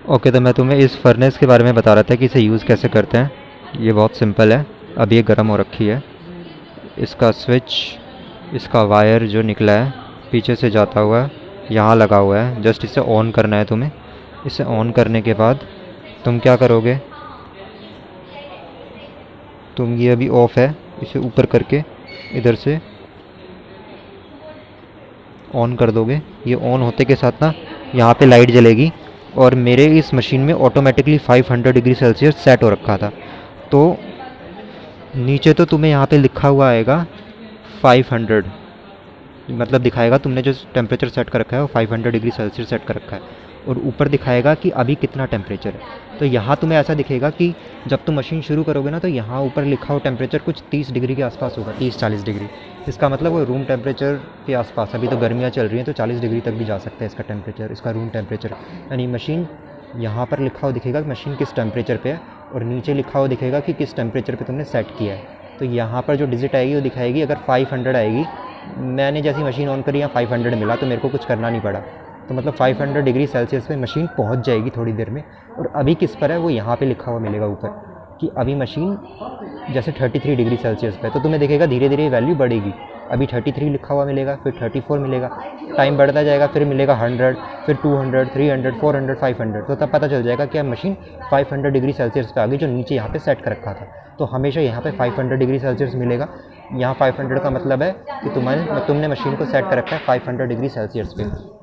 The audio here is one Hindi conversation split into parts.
ओके, तो मैं तुम्हें इस फर्नेस के बारे में बता रहा था कि इसे यूज़ कैसे करते हैं। ये बहुत सिंपल है। अब ये गर्म हो रखी है। इसका स्विच, इसका वायर जो निकला है पीछे से जाता हुआ यहाँ लगा हुआ है। जस्ट इसे ऑन करना है तुम्हें। इसे ऑन करने के बाद तुम क्या करोगे, तुम ये अभी ऑफ़ है, इसे ऊपर करके इधर से ऑन कर दोगे। ये ऑन होते के साथ ना यहाँ पे लाइट जलेगी। और मेरे इस मशीन में ऑटोमेटिकली 500 डिग्री सेल्सियस सेट हो रखा था। तो नीचे तो तुम्हें यहाँ पे लिखा हुआ आएगा 500, मतलब दिखाएगा तुमने जो टेम्परेचर सेट कर रखा है वो 500 डिग्री सेल्सियस सेट कर रखा है। और ऊपर दिखाएगा कि अभी कितना टेम्परेचर है। तो यहाँ तुम्हें ऐसा दिखेगा कि जब तुम मशीन शुरू करोगे ना तो यहाँ ऊपर लिखा हो टेम्परेचर कुछ 30 डिग्री के आसपास होगा, 30-40 डिग्री। इसका मतलब वो रूम टेम्परेचर के आसपास। अभी तो गर्मियाँ चल रही हैं तो 40 डिग्री तक भी जा सकता है इसका टेम्परेचर, इसका रूम टेम्परेचर। यानी मशीन यहाँ पर लिखा हुआ दिखेगा कि मशीन किस टेम्परेचर पे है, और नीचे लिखा हुआ दिखेगा कि किस टेम्परेचर पे तुमने सेट किया है। तो यहाँ पर जो डिजिट आएगी वो दिखाएगी। अगर 500 आएगी, मैंने जैसी मशीन ऑन करी यहाँ 500 मिला तो मेरे को कुछ करना नहीं पड़ा। तो मतलब 500 डिग्री सेल्सियस पे मशीन पहुँच जाएगी थोड़ी देर में। और अभी किस पर है वो यहाँ पे लिखा हुआ मिलेगा ऊपर कि अभी मशीन जैसे 33 डिग्री सेल्सियस पे। तो तुम्हें दिखेगा धीरे धीरे वैल्यू बढ़ेगी। अभी 33 लिखा हुआ मिलेगा, फिर 34 मिलेगा, टाइम बढ़ता जाएगा, फिर मिलेगा 100, फिर 200, 300, 400, 500। तो तब पता चल जाएगा कि अब मशीन 500 डिग्री सेल्सियस पे आ गई, जो नीचे यहाँ पे सेट कर रखा था। तो हमेशा यहाँ पे 500 डिग्री सेल्सियस मिलेगा। यहाँ 500 का मतलब है कि तुमने मशीन को सेट कर रखा है 500 डिग्री सेल्सियस पे।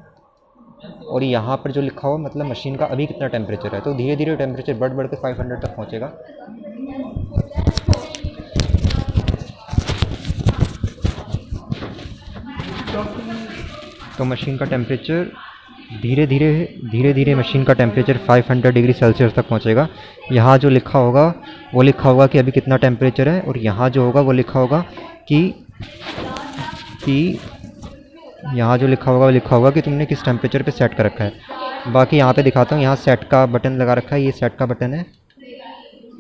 और यहाँ पर जो लिखा हुआ मतलब मशीन का अभी कितना टेम्परेचर है। तो धीरे धीरे टेम्परेचर बढ़ के 500 तक पहुँचेगा। तो मशीन का टेम्परेचर धीरे धीरे मशीन का टेम्परेचर 500 डिग्री सेल्सियस तक पहुंचेगा। यहाँ जो लिखा होगा वो लिखा होगा कि अभी कितना टेम्परेचर है, और यहाँ जो होगा वो लिखा होगा कि यहाँ जो लिखा होगा कि तुमने किस टेम्परेचर पे सेट कर रखा है। बाकी यहाँ पे दिखाता हूँ, यहाँ सेट का बटन लगा रखा है। ये सेट का बटन है,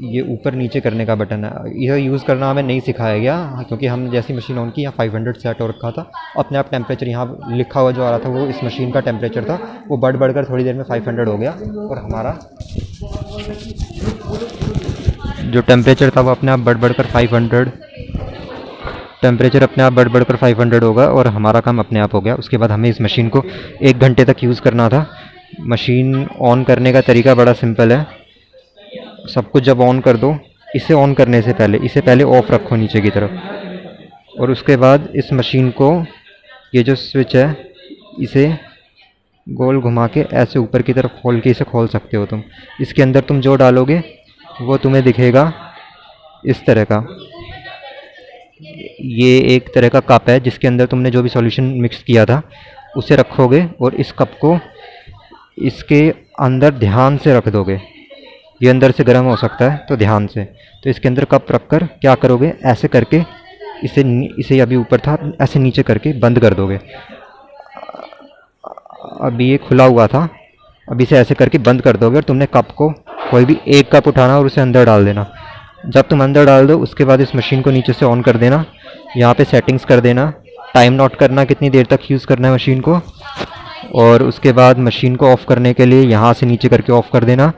ये ऊपर नीचे करने का बटन है। यह यूज़ करना हमें नहीं सिखाया गया, क्योंकि हम जैसी मशीन ऑन की यहाँ 500 सेट हो रखा था। अपने आप टेम्परेचर यहाँ लिखा हुआ जो आ रहा था वो इस मशीन का टेम्परेचर था। वो बढ़कर थोड़ी देर में 500 हो गया, और हमारा जो टेम्परेचर था वो अपने आप बढ़कर 500 टेम्परेचर अपने आप बढ़कर 500 होगा, और हमारा काम अपने आप हो गया। उसके बाद हमें इस मशीन को 1 घंटे तक यूज़ करना था। मशीन ऑन करने का तरीका बड़ा सिंपल है। सब कुछ जब ऑन कर दो, इसे ऑन करने से पहले इसे पहले ऑफ़ रखो नीचे की तरफ, और उसके बाद इस मशीन को, ये जो स्विच है इसे गोल घुमा के ऐसे ऊपर की तरफ खोल के इसे खोल सकते हो तुम। इसके अंदर तुम जो डालोगे वो तुम्हें दिखेगा इस तरह का। ये एक तरह का कप है जिसके अंदर तुमने जो भी सॉल्यूशन मिक्स किया था उसे रखोगे, और इस कप को इसके अंदर ध्यान से रख दोगे। ये अंदर से गर्म हो सकता है तो ध्यान से। तो इसके अंदर कप रखकर क्या करोगे, ऐसे करके इसे अभी ऊपर था ऐसे नीचे करके बंद कर दोगे। अभी ये खुला हुआ था, अभी इसे ऐसे करके बंद कर दोगे, और तुमने कप को कोई भी एक कप उठाना और उसे अंदर डाल देना। जब तुम अंदर डाल दो उसके बाद इस मशीन को नीचे से ऑन कर देना। यहाँ पे सेटिंग्स कर देना, टाइम नोट करना कितनी देर तक यूज़ करना है मशीन को, और उसके बाद मशीन को ऑफ़ करने के लिए यहाँ से नीचे करके ऑफ़ कर देना।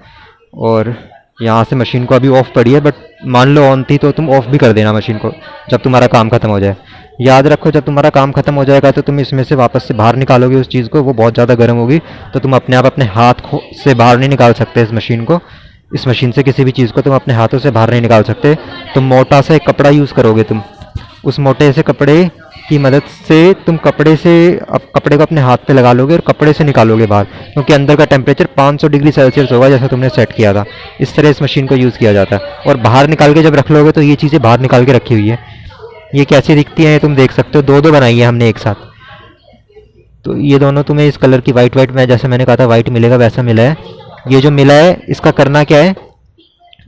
और यहाँ से मशीन को अभी ऑफ़ पड़ी है, बट मान लो ऑन थी तो तुम ऑफ़ भी कर देना मशीन को जब तुम्हारा काम ख़त्म हो जाए। याद रखो, जब तुम्हारा काम ख़त्म हो जाएगा तो तुम इसमें से वापस से बाहर निकालोगे उस चीज़ को, वो बहुत ज़्यादा गर्म होगी, तो तुम अपने आप अपने हाथ से बाहर नहीं निकाल सकते इस मशीन को। इस मशीन से किसी भी चीज़ को तुम अपने हाथों से बाहर नहीं निकाल सकते। तुम मोटा सा एक कपड़ा यूज़ करोगे, तुम उस मोटे से कपड़े की मदद से तुम कपड़े को अपने हाथ पे लगा लोगे और कपड़े से निकालोगे बाहर, क्योंकि अंदर का टेम्परेचर 500 डिग्री सेल्सियस होगा जैसा तुमने सेट किया था। इस तरह इस मशीन को यूज़ किया जाता है। और बाहर निकाल के जब रख लोगे तो ये चीज़ें बाहर निकाल के रखी हुई है। ये कैसी दिखती हैं ये तुम देख सकते हो, दो बनाई है हमने एक साथ। तो ये दोनों तुम्हें इस कलर की वाइट में, जैसे मैंने कहा था वाइट मिलेगा वैसा मिला है। ये जो मिला है इसका करना क्या है,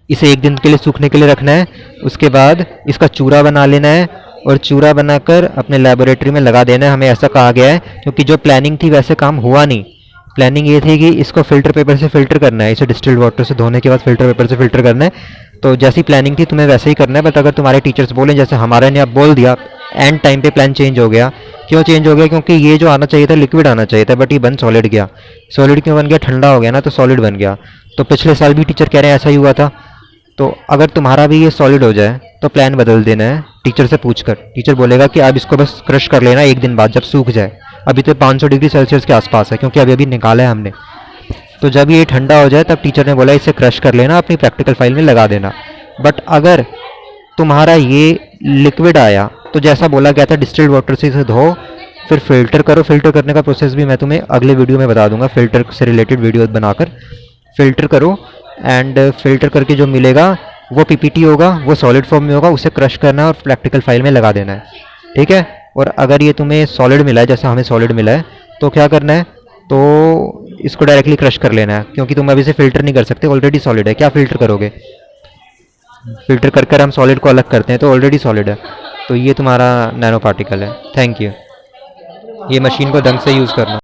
इसे 1 दिन के लिए सूखने के लिए रखना है। उसके बाद इसका चूरा बना लेना है, और चूरा बनाकर अपने लेबोरेटरी में लगा देना है। हमें ऐसा कहा गया है क्योंकि जो प्लानिंग थी वैसे काम हुआ नहीं। प्लानिंग ये थी कि इसको फ़िल्टर पेपर से फ़िल्टर करना है, इसे डिस्टिल्ड वाटर से धोने के बाद फ़िल्टर पेपर से फ़िल्टर करना है। तो जैसी प्लानिंग थी तुम्हें वैसे ही करना है। बट अगर तुम्हारे टीचर्स बोलें, जैसे हमारे ने अब बोल दिया, एंड टाइम पे प्लान चेंज हो गया क्यों चेंज हो गया? क्योंकि ये जो आना चाहिए था लिक्विड आना चाहिए था, बट ये बन सॉलिड गया। सॉलिड क्यों बन गया? ठंडा हो गया ना, तो सॉलिड बन गया। तो पिछले साल भी टीचर कह रहे हैं ऐसा ही हुआ था। तो अगर तुम्हारा भी ये सॉलिड हो जाए तो प्लान बदल देना है टीचर से पूछकर। टीचर बोलेगा कि अब इसको बस क्रश कर लेना एक दिन बाद जब सूख जाए। अभी तो 500 डिग्री सेल्सियस के आसपास है, क्योंकि अभी अभी निकाला है हमने। तो जब ये ठंडा हो जाए तब टीचर ने बोला इसे क्रश कर लेना, अपनी प्रैक्टिकल फाइल में लगा देना। बट अगर तुम्हारा ये लिक्विड आया तो जैसा बोला गया था डिस्टिल्ड वाटर से इसे धो, फिर फिल्टर करो। फिल्टर करने का प्रोसेस भी मैं तुम्हें अगले वीडियो में बता दूंगा, फिल्टर से रिलेटेड वीडियो बनाकर। फिल्टर करो एंड फिल्टर करके जो मिलेगा वो पीपीटी होगा, वो सॉलिड फॉर्म में होगा, उसे क्रश करना है और प्रैक्टिकल फाइल में लगा देना है, ठीक है। और अगर ये तुम्हें सॉलिड मिला है जैसा हमें सॉलिड मिला है तो क्या करना है, तो इसको डायरेक्टली क्रश कर लेना है, क्योंकि तुम अभी से फिल्टर नहीं कर सकते, ऑलरेडी सॉलिड है। क्या फिल्टर करोगे? फिल्टर कर कर हम सॉलिड को अलग करते हैं, तो ऑलरेडी सॉलिड है। तो ये तुम्हारा नैनो पार्टिकल है। Thank you. ये मशीन को ढंग से यूज़ करना।